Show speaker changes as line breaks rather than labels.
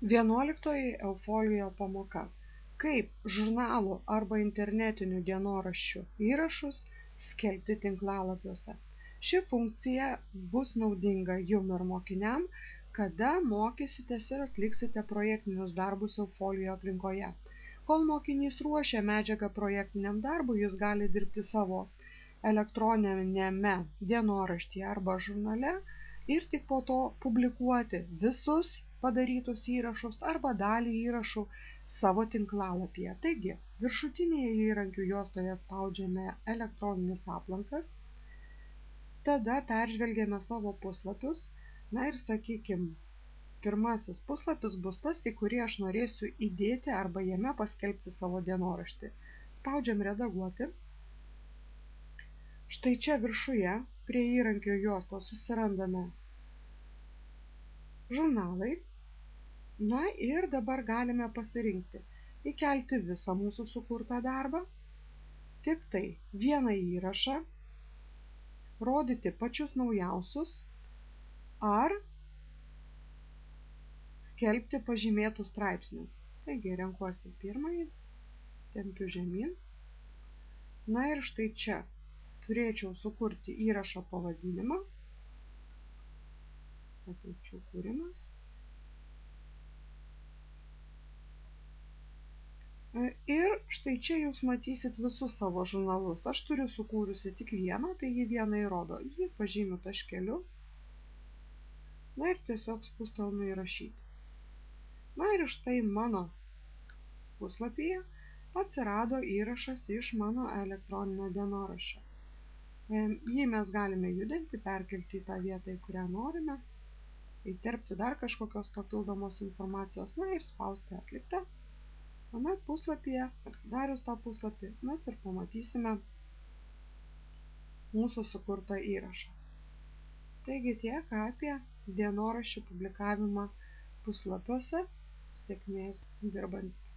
11 Eufolio pamoka. Kaip žurnalų arba internetinių dienoraščių įrašus skelbti tinklalapiuose. Ši funkcija bus naudinga jum ir mokiniam, kada mokysitės ir atliksite projektinius darbus Eufolio aplinkoje. Kol mokinys ruošia medžiagą projektiniam darbui, jis gali dirbti savo elektroninėme dienoraštyje arba žurnale ir tik po to publikuoti visus padarytus įrašus arba dalį įrašų savo tinklalapyje. Taigi, viršutinėje įrankių juostoje spaudžiame elektroninis aplankas, tada peržvelgiame savo puslapius, na ir sakykime, pirmasis puslapis bus tas, į kurį aš norėsiu įdėti arba jame paskelbti savo dienoraštį. Spaudžiam redaguoti. Štai čia viršuje prie įrankio juostos susirandame žurnalai. Na ir dabar galime pasirinkti įkelti visą mūsų sukurtą darbą, tik tai vieną įrašą, rodyti pačius naujausius ar skelbti pažymėtus straipsnius. Taigi renkuosi pirmąjį, tempiu žemyn. Na ir štai čia turėčiau sukurti įrašo pavadinimą. Pateikčiau kūrimas. Ir štai čia jūs matysit visus savo žurnalus. Aš turiu sukūrusi tik vieną, tai jį vieną įrodo. Jį pažymiu taškeliu. Na ir tiesiog spustelnu įrašyti. Na ir štai mano puslapyje atsirado įrašas iš mano elektroninio dienoraščio. Jį mes galime judinti, perkelti į tą vietą, į kurią norime, įterpti dar kažkokios papildomos informacijos, na ir spausti atliktą. Tuomet puslapyje, atsidarius tą puslapį, mes ir pamatysime mūsų sukurtą įrašą. Taigi tiek apie dienoraščių publikavimą puslapiuose. Sėkmės dirbant.